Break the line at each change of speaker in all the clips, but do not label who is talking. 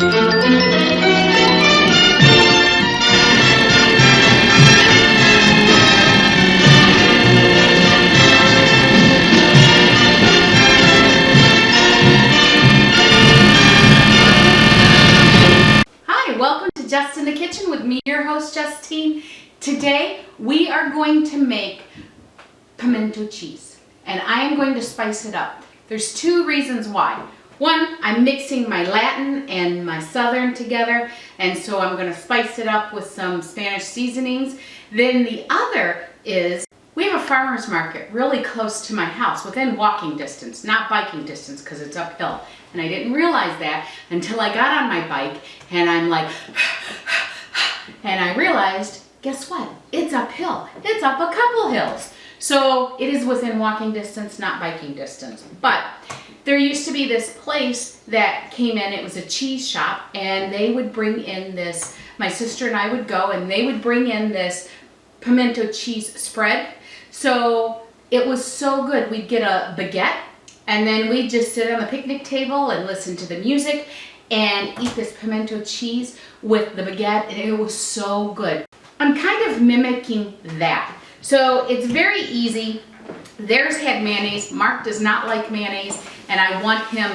Just in the Kitchen with me, your host Justine. Today we are going to make pimento cheese, and I am going to spice it up. There's two reasons why. One, I'm mixing my Latin and my Southern together, and so I'm going to spice it up with some Spanish seasonings. Then the other is we have a farmer's market really close to my house, within walking distance, not biking distance because it's uphill. And I didn't realize that until I got on my bike and I'm like, and I realized, guess what? It's uphill. It's up a couple hills. So it is within walking distance, not biking distance. But there used to be this place that came in, it was a cheese shop, and they would bring in this, my sister and I would go, and they would bring in this pimento cheese spread. So it was so good. We'd get a baguette, and then we'd just sit on the picnic table and listen to the music and eat this pimento cheese with the baguette, and it was so good. I'm kind of mimicking that. So it's very easy. Theirs had mayonnaise. Mark does not like mayonnaise, and I want him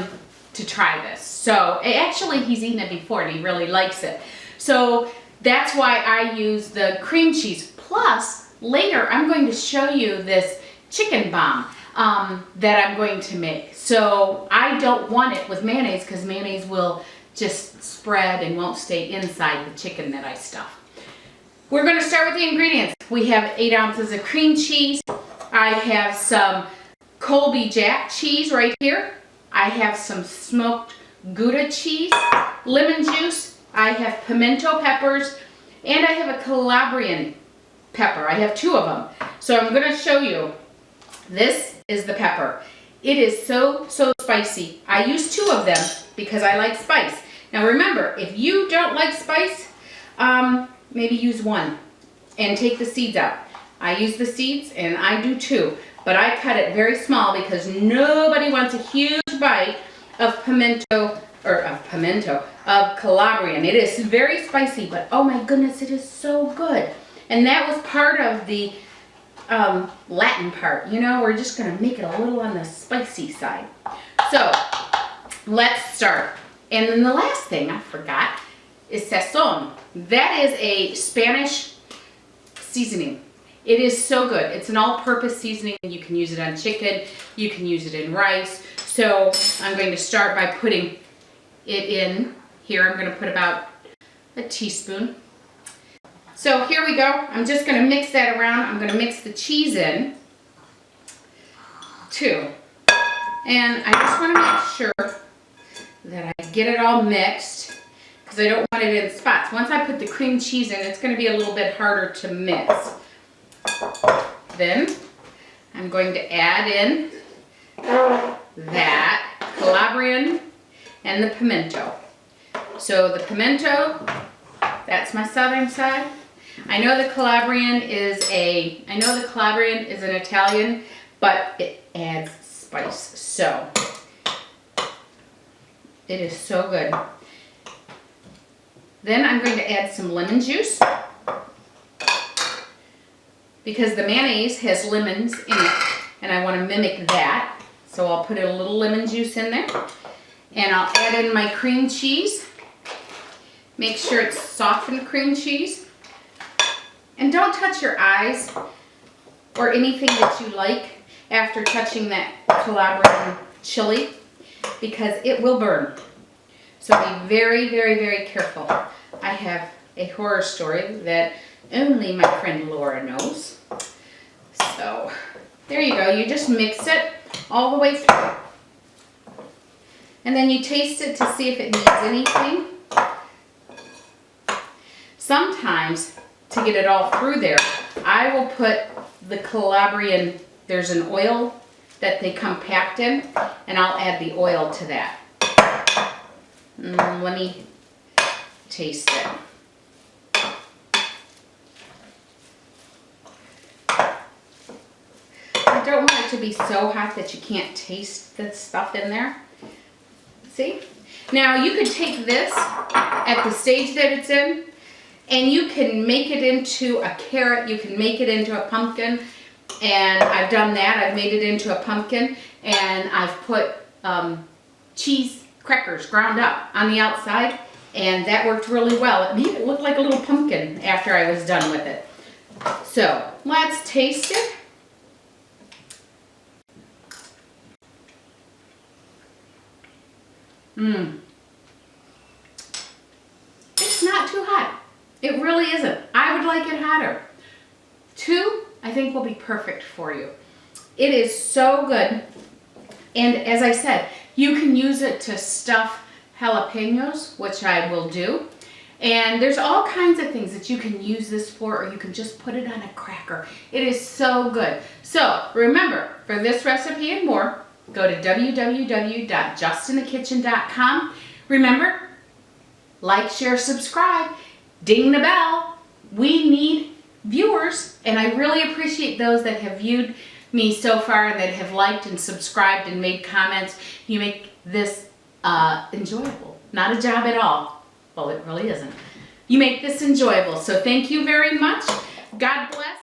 to try this. So actually he's eaten it before and he really likes it. So that's why I use the cream cheese. Plus, later I'm going to show you this chicken bomb that I'm going to make. So I don't want it with mayonnaise because mayonnaise will just spread and won't stay inside the chicken that I stuff. We're going to start with the ingredients. We have 8 ounces of cream cheese. I have some Colby Jack cheese right here. I have some smoked Gouda cheese, lemon juice. I have pimento peppers, and I have a Calabrian pepper. I have 2 of them. So I'm going to show you. This is the pepper. It is so spicy. I use 2 of them because I like spice. Now remember, if you don't like spice, maybe use 1 and take the seeds out. I use the seeds and I do too, but I cut it very small because nobody wants a huge bite of pimento, of Calabrian. It is very spicy, but oh my goodness, it is so good. And that was part of the Latin part. You know, we're just going to make it a little on the spicy side. So let's start. And then the last thing I forgot is sazon. That is a Spanish seasoning. It is so good. It's an all-purpose seasoning. You can use it on chicken. You can use it in rice. So I'm going to start by putting it in here. I'm going to put about a teaspoon. So here we go. I'm just going to mix that around. I'm going to mix the cheese in too. And I just want to make sure that I get it all mixed because I don't want it in spots. Once I put the cream cheese in, it's going to be a little bit harder to mix. Then I'm going to add in that Calabrian and the pimento. So the pimento, that's my southern side. I know the Calabrian is an Italian, but it adds spice. So it is so good. Then I'm going to add some lemon juice because the mayonnaise has lemons in it, and I want to mimic that. So I'll put a little lemon juice in there, and I'll add in my cream cheese. Make sure it's softened cream cheese. And don't touch your eyes or anything that you like after touching that Calabrian chili because it will burn. So be very, very, very careful. I have a horror story that only my friend Laura knows. So there you go. You just mix it all the way through. And then you taste it to see if it needs anything. Sometimes, to get it all through there, I will put the Calabrian, there's an oil that they come packed in, and I'll add the oil to that. Let me taste it. I don't want it to be so hot that you can't taste the stuff in there. See? Now you could take this at the stage that it's in and you can make it into a carrot, you can make it into a pumpkin, and I've done that. I've made it into a pumpkin and I've put cheese crackers ground up on the outside, and that worked really well. It made it look like a little pumpkin after I was done with it. So let's taste it. It's not too hot. It really isn't. I would like it hotter. 2, I think, will be perfect for you. It is so good. And as I said, you can use it to stuff jalapenos, which I will do. And there's all kinds of things that you can use this for, or you can just put it on a cracker. It is so good. So remember, for this recipe and more, go to www.justinthekitchen.com. Remember, like, share, subscribe, ding the bell. We need viewers, and I really appreciate those that have viewed me so far and that have liked and subscribed and made comments. You make this enjoyable. Not a job at all. Well, it really isn't. You make this enjoyable. So thank you very much. God bless.